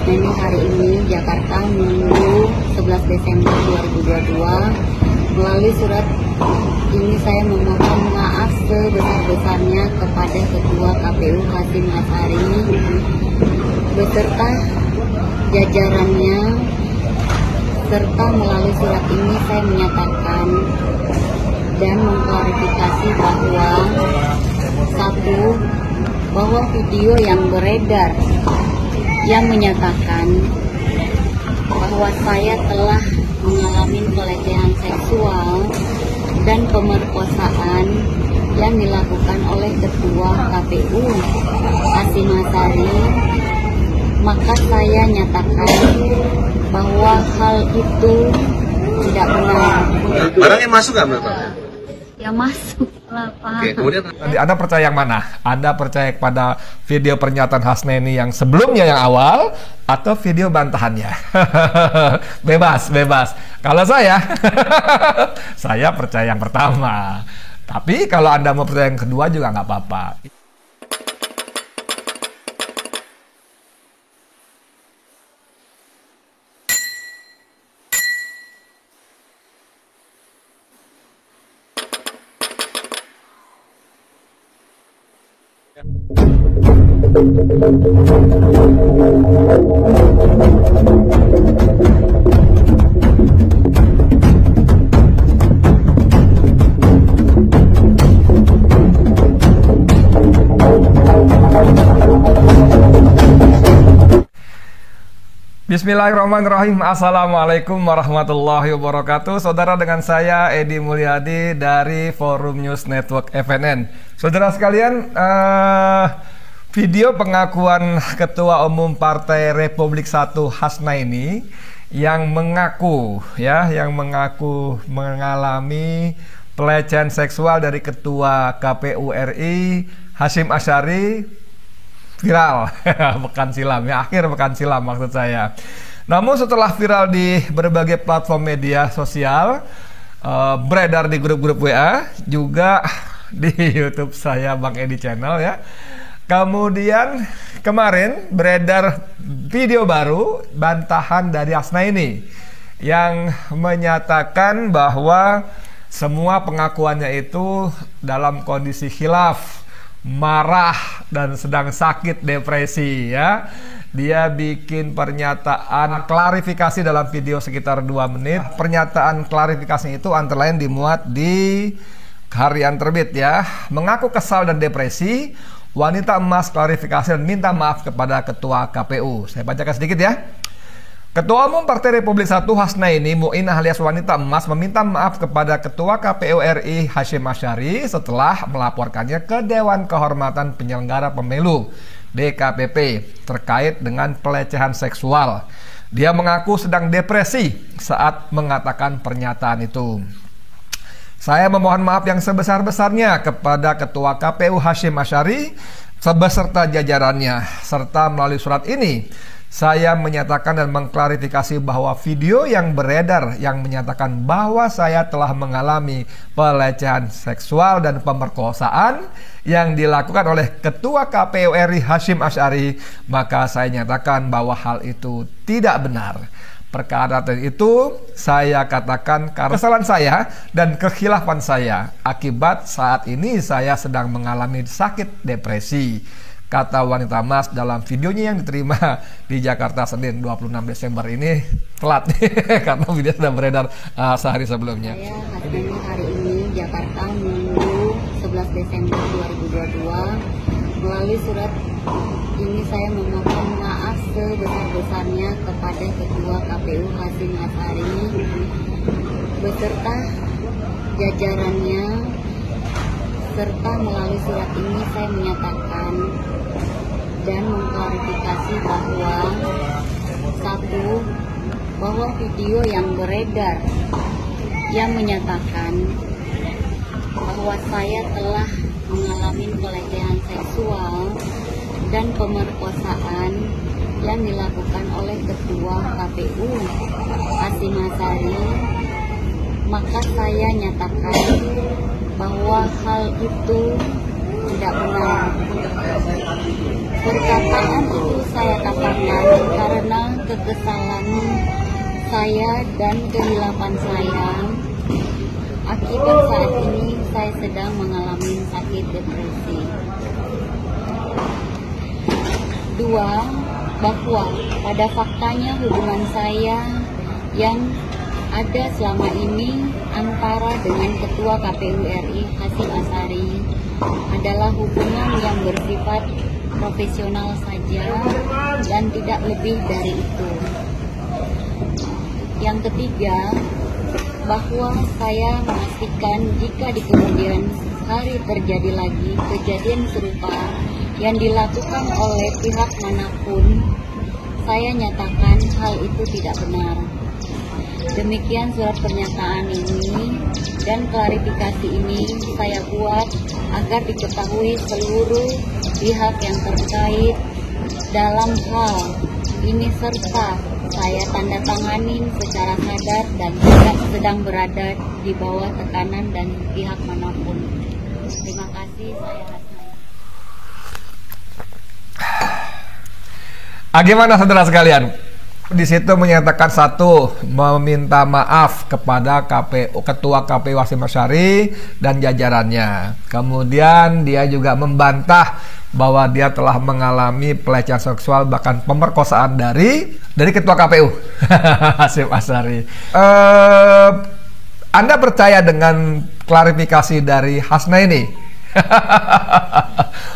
Ini hari ini Jakarta Minggu 11 Desember 2022. Melalui surat ini saya memohon maaf sebesar-besarnya kepada Ketua KPU Hasyim Asyari beserta jajarannya, serta melalui surat ini saya menyatakan dan mengklarifikasi bahwa video yang beredar yang menyatakan bahwa saya telah mengalami pelecehan seksual dan pemerkosaan yang dilakukan oleh Ketua KPU Hasyim Asyari, maka saya nyatakan bahwa hal itu tidak benar. Barangnya masuk nggak menurut Anda? Ya masuk lah, Pak. Oke, kemudian Anda percaya yang mana? Anda percaya kepada video pernyataan Hasnaini yang sebelumnya yang awal atau video bantahannya? Bebas. Kalau saya, saya percaya yang pertama. Tapi kalau Anda mau percaya yang kedua juga nggak apa-apa. Bismillahirrahmanirrahim. Assalamualaikum warahmatullahi wabarakatuh. Saudara, dengan saya Edi Mulyadi dari Forum News Network FNN. Saudara sekalian, video pengakuan Ketua Umum Partai Republik 1 Hasnaini yang mengaku mengalami pelecehan seksual dari Ketua KPU RI Hasyim Asyari viral akhir pekan silam maksud saya. Namun setelah viral di berbagai platform media sosial, beredar di grup-grup WA, juga di YouTube saya Bang Edi Channel ya. Kemudian kemarin beredar video baru bantahan dari Hasnaini yang menyatakan bahwa semua pengakuannya itu dalam kondisi khilaf, marah, dan sedang sakit depresi ya. Dia bikin pernyataan klarifikasi dalam video sekitar 2 menit. Pernyataan klarifikasi itu antara lain dimuat di Harian Terbit ya. Mengaku kesal dan depresi, wanita emas klarifikasi dan minta maaf kepada Ketua KPU. Saya bacakan sedikit ya. Ketua Umum Partai Republik 1 Hasnaini Muin alias wanita emas meminta maaf kepada Ketua KPU RI Hasyim Asyari setelah melaporkannya ke Dewan Kehormatan Penyelenggara Pemilu DKPP terkait dengan pelecehan seksual. Dia mengaku sedang depresi saat mengatakan pernyataan itu. Saya memohon maaf yang sebesar-besarnya kepada Ketua KPU Hasyim Asyari beserta jajarannya, serta melalui surat ini saya menyatakan dan mengklarifikasi bahwa video yang beredar yang menyatakan bahwa saya telah mengalami pelecehan seksual dan pemerkosaan yang dilakukan oleh Ketua KPU RI Hasyim Asyari, maka saya nyatakan bahwa hal itu tidak benar. Perkara itu saya katakan karena kesalahan saya dan kekhilafan saya akibat saat ini saya sedang mengalami sakit depresi, kata wanita emas dalam videonya yang diterima di Jakarta Senin 26 Desember ini. Telat karena video sudah beredar sehari sebelumnya. Saya hari ini Jakarta Minggu 11 Desember 2022. Melalui surat ini saya memohon maaf sebesar-besarnya kepada Ketua KPU Hasyim Asyari beserta jajarannya, serta melalui surat ini saya menyatakan dan mengklarifikasi bahwa video yang beredar yang menyatakan bahwa saya telah mengalami pelecehan seksual dan pemerkosaan yang dilakukan oleh Ketua KPU Hasyim Asyari, maka saya nyatakan bahwa hal itu tidak benar. Perkataan itu saya katakan karena saya dan kehilapan saya. Akibat saat ini saya sedang mengalami sakit depresi. 2. Bahwa pada faktanya hubungan saya yang ada selama ini antara dengan Ketua KPU RI Hasyim Asyari adalah hubungan yang bersifat profesional saja dan tidak lebih dari itu. Yang ketiga, bahwa saya memastikan jika di kemudian hari terjadi lagi kejadian serupa yang dilakukan oleh pihak manapun, saya nyatakan hal itu tidak benar. Demikian surat pernyataan ini dan klarifikasi ini saya buat agar diketahui seluruh pihak yang terkait dalam hal ini, serta saya tanda tanganin secara sadar dan tidak sedang berada di bawah tekanan dan pihak manapun. Terima kasih, saya Hasnai. Gimana saudara sekalian? Di situ menyatakan satu, meminta maaf kepada Ketua KPU Hasyim Asyari dan jajarannya. Kemudian dia juga membantah bahwa dia telah mengalami pelecehan seksual bahkan pemerkosaan dari Ketua KPU Hasyim Asyari. Anda percaya dengan klarifikasi dari Hasnai ini?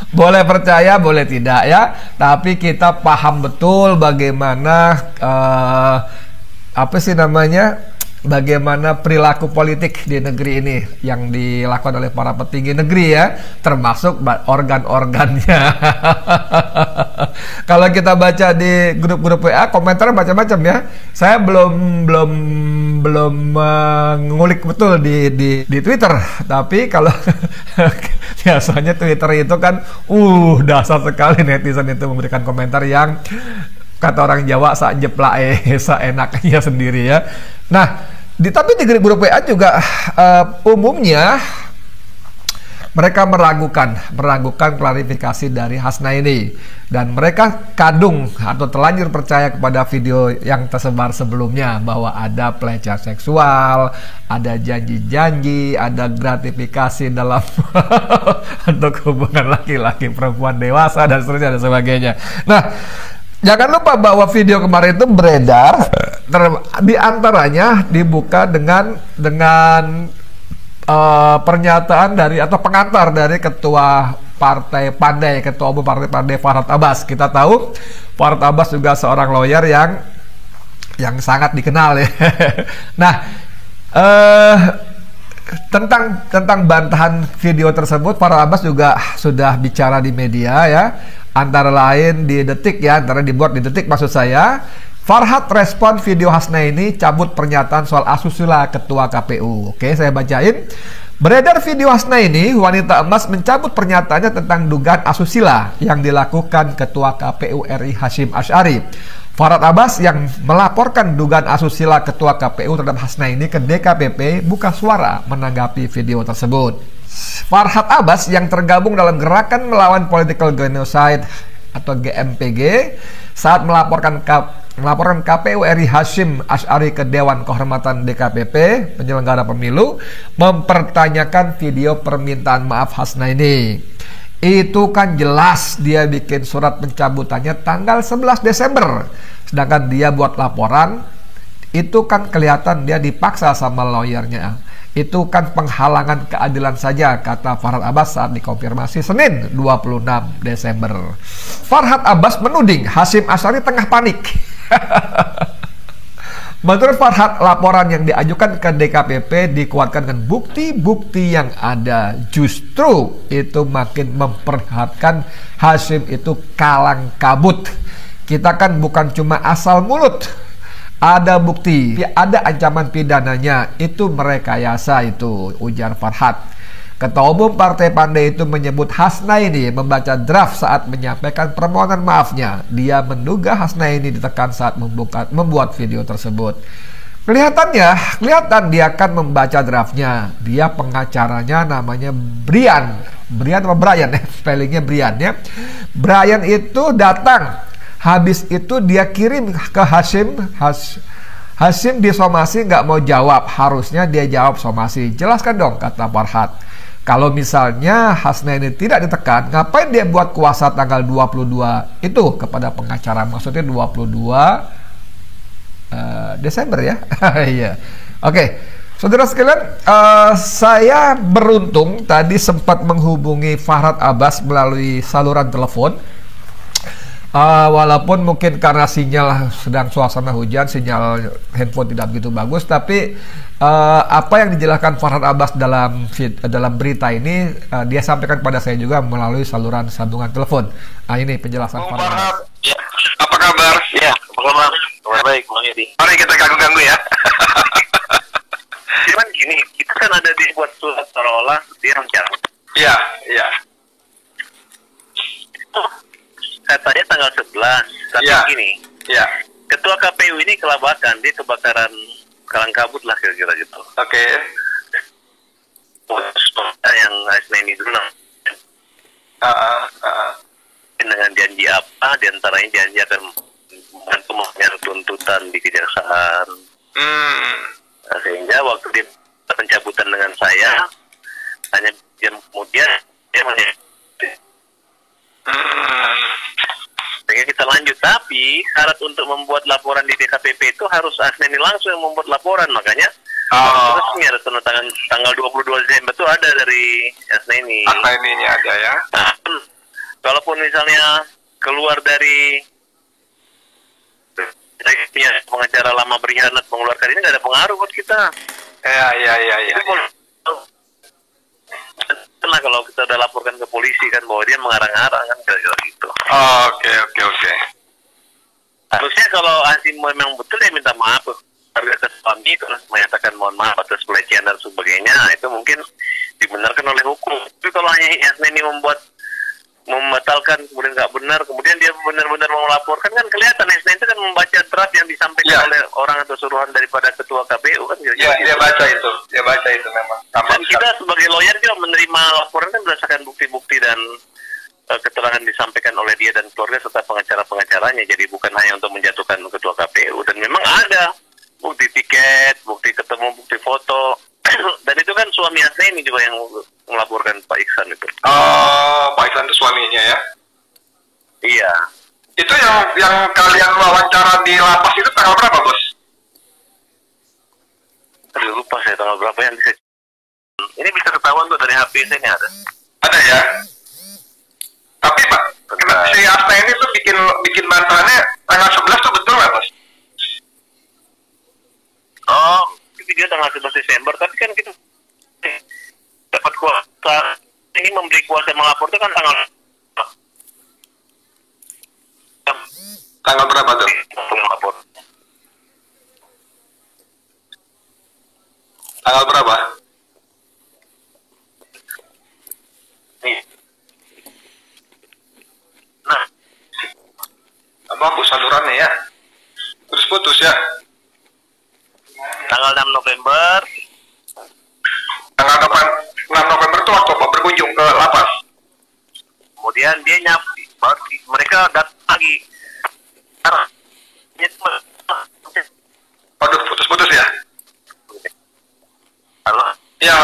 Boleh percaya, boleh tidak ya. Tapi kita paham betul bagaimana bagaimana perilaku politik di negeri ini yang dilakukan oleh para petinggi negeri ya, termasuk organ-organnya. Kalau kita baca di grup-grup WA, komentar macam-macam ya. Saya belum mengulik betul di Twitter, tapi kalau biasanya Twitter itu kan dasar sekali netizen itu memberikan komentar yang kata orang Jawa seenaknya sendiri ya. Nah, tapi di grup WA juga umumnya mereka meragukan klarifikasi dari Hasnai ini, dan mereka kadung atau terlanjur percaya kepada video yang tersebar sebelumnya bahwa ada pelecehan seksual, ada janji-janji, ada gratifikasi dalam untuk hubungan laki-laki perempuan dewasa dan seterusnya dan sebagainya. Nah, jangan lupa bahwa video kemarin itu beredar, di antaranya dibuka dengan pernyataan dari atau pengantar dari Ketua Partai Pandai, Ketua Umum Partai Pandai Farhad Abbas. Kita tahu Farhad Abbas juga seorang lawyer yang sangat dikenal ya. Nah, tentang bantahan video tersebut, Farhad Abbas juga sudah bicara di media ya. Antara lain di Detik ya, antara dibuat di Detik maksud saya. Farhad respon video Hasnai ini cabut pernyataan soal asusila Ketua KPU. Oke, saya bacain. Beredar video Hasnai ini, wanita emas mencabut pernyataannya tentang dugaan asusila yang dilakukan Ketua KPU RI Hasyim Asyari. Farhad Abbas yang melaporkan dugaan asusila Ketua KPU terhadap Hasnai ini ke DKPP buka suara menanggapi video tersebut. Farhad Abbas yang tergabung dalam Gerakan Melawan Political Genocide atau GMPG saat melaporkan KPU RI Hasyim Asyari ke Dewan Kehormatan DKPP penyelenggara pemilu mempertanyakan video permintaan maaf Hasnai ini. Itu kan jelas dia bikin surat pencabutannya tanggal 11 Desember. Sedangkan dia buat laporan, itu kan kelihatan dia dipaksa sama lawyernya. Itu kan penghalangan keadilan saja, kata Farhad Abbas saat dikonfirmasi Senin 26 Desember. Farhad Abbas menuding Hasyim Asyari tengah panik. Menurut Farhad, laporan yang diajukan ke DKPP dikuatkan dengan bukti-bukti yang ada. Justru itu makin memperlihatkan Hasyim itu kalang kabut. Kita kan bukan cuma asal mulut. Ada bukti, ada ancaman pidananya, itu merekayasa itu, ujar Farhad. Ketua Umum Partai Pandai itu menyebut Hasnai ini membaca draft saat menyampaikan permohonan maafnya. Dia menduga Hasnai ini ditekan saat membuat video tersebut. Kelihatan dia akan membaca draftnya. Dia pengacaranya namanya Brian atau Brian ya, spellingnya Brian ya. Brian itu datang. Habis itu dia kirim ke Hasyim disomasi nggak mau jawab, harusnya dia jawab somasi. Jelaskan dong, kata Farhat. Kalau misalnya Hasnaini tidak ditekan, ngapain dia buat kuasa tanggal 22 itu kepada pengacara? Maksudnya 22 Desember ya? Iya. Oke. Saudara sekalian, saya beruntung tadi sempat menghubungi Farhat Abbas melalui saluran telepon. Walaupun mungkin karena sinyal sedang suasana hujan, sinyal handphone tidak begitu bagus, tapi apa yang dijelaskan Farhat Abbas dalam berita ini dia sampaikan kepada saya juga melalui saluran sambungan telepon. Ini penjelasan Farhat Abbas. Ya. Apa kabar? Ya, apa kabar? Baik, Bang Edi. Mari kita ganggu-ganggu ya. Cuman gini, kita kan ada dibuat surat seolah-olah dia mencabut. Iya, iya. Katanya tanggal 11, tapi Ya. gini, Iya. ketua KPU ini kelabakan, dia kebakaran kalang kabut lah kira-kira gitu. Oke. Yang Hasnaini dulu dengan janji apa, diantaranya janji akan membantu mengejar tuntutan di kejaksaan. Nah, sehingga waktu dia pencabutan dengan saya, hanya jam kemudian dia sehingga kita lanjut. Tapi syarat untuk membuat laporan di DKPP itu harus Hasnaini langsung yang membuat laporan. Makanya resmi ada tanggal 22 Desember itu ada dari Hasnaini. Hasnaini ada ya. Nah, kalaupun misalnya keluar dari pengacara lama berkhianat mengeluarkan ini, nggak ada pengaruh buat kita. Iya. Karena kalau kita udah laporkan ke polisi kan bahwa dia mengarang-arang kan kira-kira gitu. Oke. Harusnya kalau Hasyim memang betul dia minta maaf harga ke suami, terus menyatakan mohon maaf atas pelecehan dan sebagainya, itu mungkin dibenarkan oleh hukum. Tapi kalau hanya Hasnaini membatalkan kemudian nggak benar, kemudian dia benar-benar mau melaporkan, kan kelihatan Hasnaini itu kan membaca draft yang disampaikan oleh orang atau suruhan daripada ketua KPU kan. Iya, dia baca itu memang. Dan kita sebagai lawyer juga menerima laporan kan berdasarkan bukti-bukti dan keterangan disampaikan oleh dia dan keluarga serta pengacara-pengacaranya. Jadi bukan hanya untuk menjatuhkan ketua KPU. Dan memang ada bukti tiket, bukti ketemu, bukti foto. Dan itu kan suami Hasnaini juga yang melaporkan Pak Iksan itu. Oh, Pak Iksan itu suaminya ya? Iya. Itu yang kalian wawancara di lapas itu tanggal berapa, Bos? Aduh, lupa saya tanggal berapa yang bisa. Ini bisa ketahuan tuh dari HP saya ini ada. Ada ya? Tapi Pak, si Hasnaini tuh bikin bantahannya tanggal 11 tuh betul nggak, Bos? Oh, video tanggal 11 Desember, tapi kan kita dapat kuasa ini memberi kuasa melapor itu kan Tanggal berapa tuh? melapor. Tanggal berapa? Nah, Bagus salurannya ya. Terus putus ya. tanggal 6 November. Tanggal 6 November itu waktu Bapak berkunjung ke lapas. Kemudian dia nyapi, mereka datang lagi. Waduh, putus-putus ya. Halo? Iya,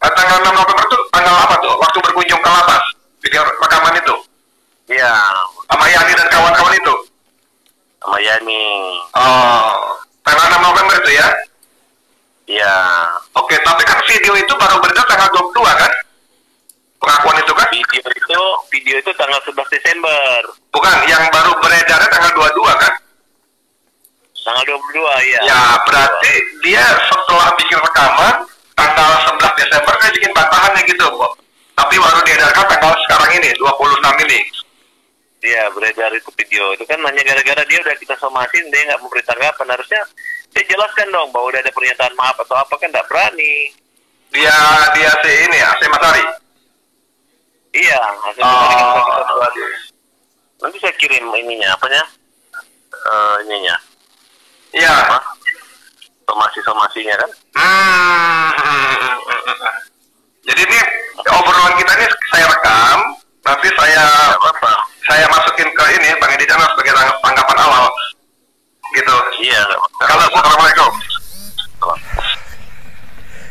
tanggal 6 November itu tanggal apa tuh? Waktu berkunjung ke lapas, bikin rekaman itu. Iya, Sama Yani dan kawan-kawan itu. sama Yani. Oh, tanggal 6 November itu ya? Iya. Oke, tapi kan video itu baru beredar tanggal 22 kan? Pengakuan itu kan? Video itu tanggal 11 Desember. Bukan, yang baru beredarnya tanggal 22 kan? Tanggal 22, iya. Ya, berarti dia setelah bikin rekaman, tanggal 11 Desember kan bikin bantahannya gitu, Bob. Tapi baru diedarkan tanggal sekarang ini, 26 ini. Iya, beredar itu video. Itu kan hanya gara-gara dia udah kita somasin, dia nggak memberi tanggapan. Harusnya dia jelaskan dong bahwa udah ada pernyataan maaf atau apa, kan nggak berani. Dia si ini ya, si Masari. Iya, hasilnya tadi kan udah kita buat. Nanti saya kirim ininya, apanya? Ininya. Iya. Apa? Somasi-somasinya kan? Jadi ini obrolan kita ini saya rekam, nanti saya masukin ke ini Bang Edi Channel sebagai tanggapan awal, gitu. Iya. Kalau Assalamualaikum.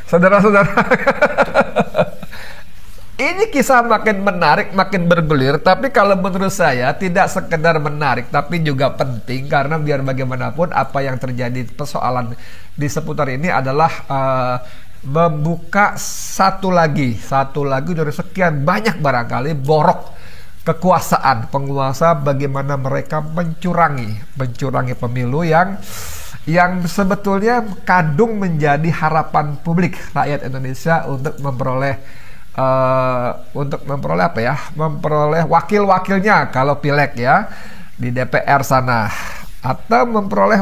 Saudara-saudara, ini kisah makin menarik, makin bergulir. Tapi kalau menurut saya tidak sekedar menarik, tapi juga penting. Karena biar bagaimanapun apa yang terjadi persoalan di seputar ini adalah membuka satu lagi dari sekian banyak barangkali borok kekuasaan penguasa, bagaimana mereka mencurangi pemilu yang sebetulnya kadung menjadi harapan publik rakyat Indonesia untuk memperoleh memperoleh wakil-wakilnya kalau pileg ya di DPR sana, atau memperoleh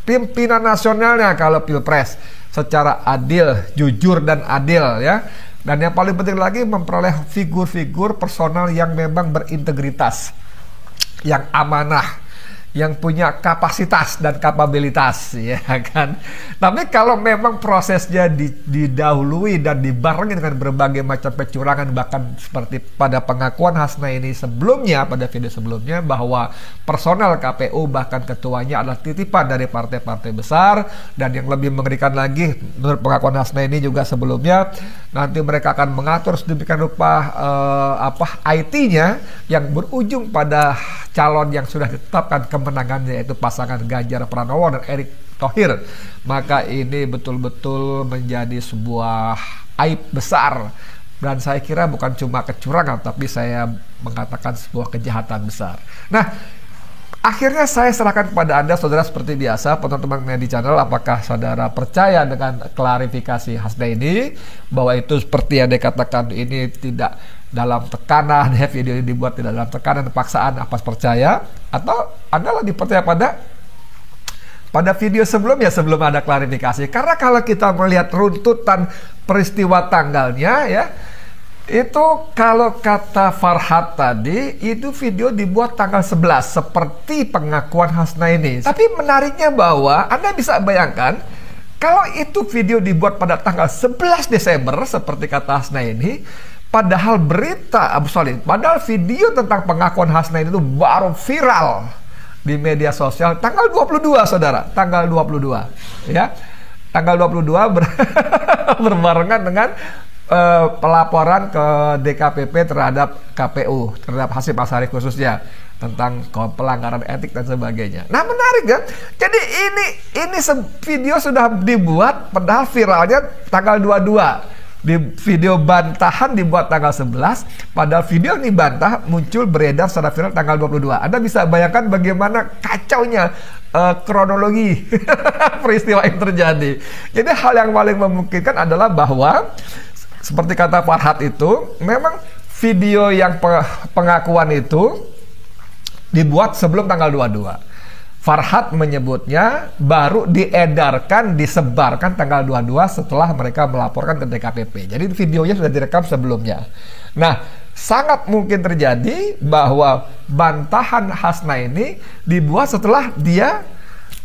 pimpinan nasionalnya kalau pilpres secara adil, jujur dan adil ya. Dan yang paling penting lagi memperoleh figur-figur personal yang memang berintegritas, yang amanah, yang punya kapasitas dan kapabilitas, ya kan. Tapi kalau memang prosesnya didahului dan dibarengi dengan berbagai macam kecurangan, bahkan seperti pada pengakuan Hasnaini sebelumnya, pada video sebelumnya, bahwa personal KPU bahkan ketuanya adalah titipan dari partai-partai besar, dan yang lebih mengerikan lagi menurut pengakuan Hasnaini juga sebelumnya, nanti mereka akan mengatur sedemikian rupa IT-nya yang berujung pada calon yang sudah ditetapkan kemenangannya, yaitu pasangan Ganjar Pranowo dan Erick Thohir. Maka ini betul-betul menjadi sebuah aib besar, dan saya kira bukan cuma kecurangan, tapi saya mengatakan sebuah kejahatan besar. Nah, akhirnya saya serahkan kepada Anda, saudara, seperti biasa, penonton Nedi Channel. Apakah saudara percaya dengan klarifikasi Hasnaini bahwa itu seperti yang dikatakan ini tidak dalam tekanan, ya, video ini dibuat tidak dalam tekanan, paksaan, apa percaya? Atau Anda lebih percaya pada video sebelumnya, sebelum ada klarifikasi? Karena kalau kita melihat runtutan peristiwa tanggalnya, ya, itu kalau kata Farhad tadi, itu video dibuat tanggal 11 seperti pengakuan Hasnaini. Tapi menariknya bahwa Anda bisa bayangkan, kalau itu video dibuat pada tanggal 11 Desember seperti kata Hasnaini, padahal padahal video tentang pengakuan Hasnaini itu baru viral di media sosial tanggal 22, saudara, tanggal 22, ya, tanggal 22 berbarengan dengan pelaporan ke DKPP terhadap KPU, terhadap Hasyim Asyari khususnya, tentang pelanggaran etik dan sebagainya. Nah, menarik kan? Jadi ini video sudah dibuat, padahal viralnya tanggal 22. Di video bantahan dibuat tanggal 11, padahal video ini bantah muncul beredar secara viral tanggal 22. Anda bisa bayangkan bagaimana kacaunya kronologi peristiwa yang terjadi. Jadi hal yang paling memungkinkan adalah bahwa seperti kata Farhad itu, memang video yang pengakuan itu dibuat sebelum tanggal 22. Farhad menyebutnya baru diedarkan, disebarkan tanggal 22 setelah mereka melaporkan ke DKPP. Jadi videonya sudah direkam sebelumnya. Nah, sangat mungkin terjadi bahwa bantahan Hasnaini dibuat setelah dia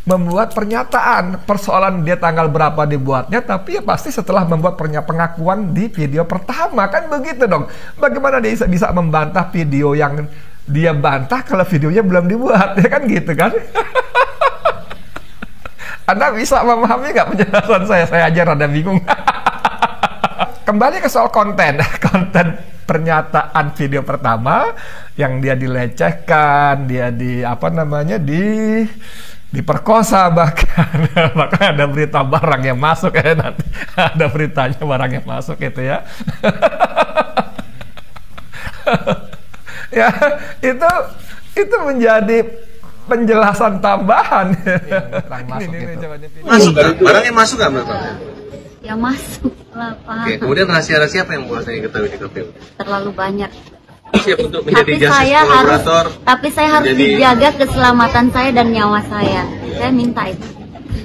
membuat pernyataan. Persoalan dia tanggal berapa dibuatnya, tapi ya pasti setelah membuat pengakuan di video pertama. Kan begitu dong. Bagaimana dia bisa membantah video yang dia bantah kalau videonya belum dibuat, ya kan gitu kan? Anda bisa memahami nggak penjelasan saya? Saya aja rada bingung. Kembali ke soal konten pernyataan video pertama yang dia dilecehkan, dia diperkosa bahkan ada berita barang yang masuk ya, nanti ada beritanya barang yang masuk itu ya. Ya, itu menjadi penjelasan tambahan. Masuk kan? Barangnya masuk nggak menurut Pak? Ya masuk lah, Pak. Oke, kemudian rahasia-rahasia apa yang saya ketahui di KPU? Terlalu banyak. Siap untuk menjadi justice kolaborator. Tapi saya harus dijaga keselamatan saya dan nyawa saya. Saya minta itu.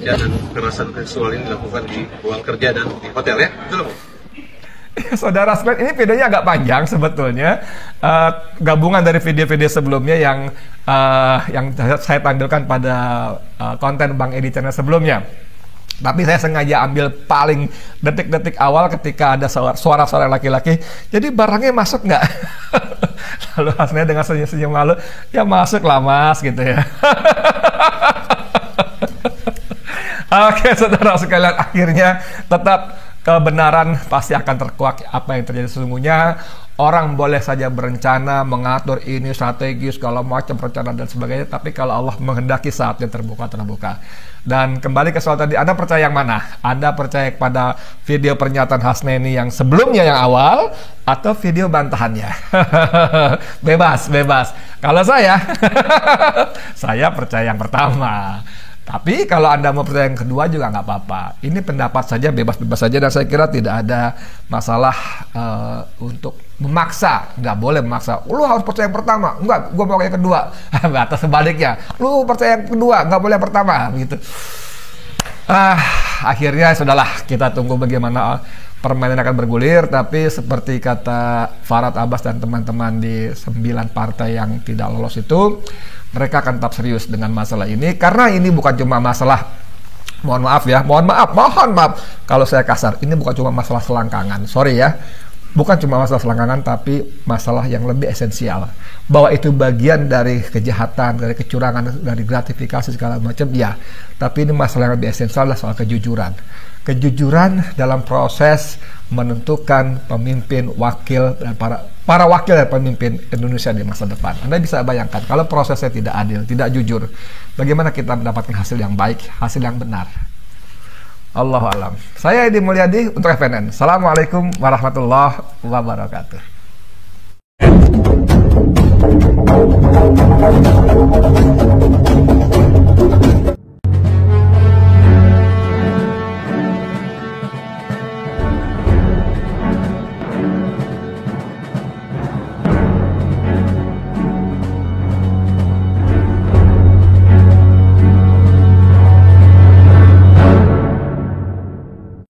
Jangan kekerasan seksual ini dilakukan di ruang kerja dan di hotel ya, betul Bu? Saudara sekalian, ini videonya agak panjang sebetulnya, gabungan dari video-video sebelumnya yang saya tampilkan pada konten Bang Edi Channel sebelumnya. Tapi saya sengaja ambil paling detik-detik awal ketika ada suara-suara laki-laki. Jadi barangnya masuk nggak? Lalu Hasnaini dengan senyum-senyum malu, ya masuk lah mas, gitu ya. Oke, saudara sekalian, akhirnya tetap kebenaran pasti akan terkuak. Apa yang terjadi sesungguhnya, orang boleh saja berencana, mengatur ini strategi, segala macam rencana dan sebagainya, tapi kalau Allah menghendaki saatnya terbuka. Dan kembali ke soal tadi, Anda percaya yang mana? Anda percaya kepada video pernyataan Hasnani yang sebelumnya, yang awal, atau video bantahannya? Bebas. Kalau saya, saya percaya yang pertama. Tapi kalau Anda mau percaya yang kedua juga nggak apa-apa. Ini pendapat saja, bebas saja, dan saya kira tidak ada masalah untuk memaksa. Nggak boleh memaksa. Lu harus percaya yang pertama. Enggak, gue mau yang kedua. Atau sebaliknya. Lu percaya yang kedua, nggak boleh yang pertama. Gitu. Akhirnya sudahlah, kita tunggu bagaimana permainan akan bergulir. Tapi seperti kata Farhad Abbas dan teman-teman di 9 partai yang tidak lolos itu, mereka akan tetap serius dengan masalah ini, karena ini bukan cuma masalah, mohon maaf kalau saya kasar, ini bukan cuma masalah selangkangan, sorry ya, bukan cuma masalah selangkangan, tapi masalah yang lebih esensial, bahwa itu bagian dari kejahatan, dari kecurangan, dari gratifikasi segala macam, ya, tapi ini masalah yang lebih esensial adalah soal kejujuran dalam proses menentukan pemimpin, wakil, dan para wakil dan pemimpin Indonesia di masa depan. Anda bisa bayangkan kalau prosesnya tidak adil, tidak jujur, bagaimana kita mendapatkan hasil yang baik, hasil yang benar. Allahu a'lam. Saya Edi Mulyadi untuk FNN. Assalamualaikum warahmatullahi wabarakatuh.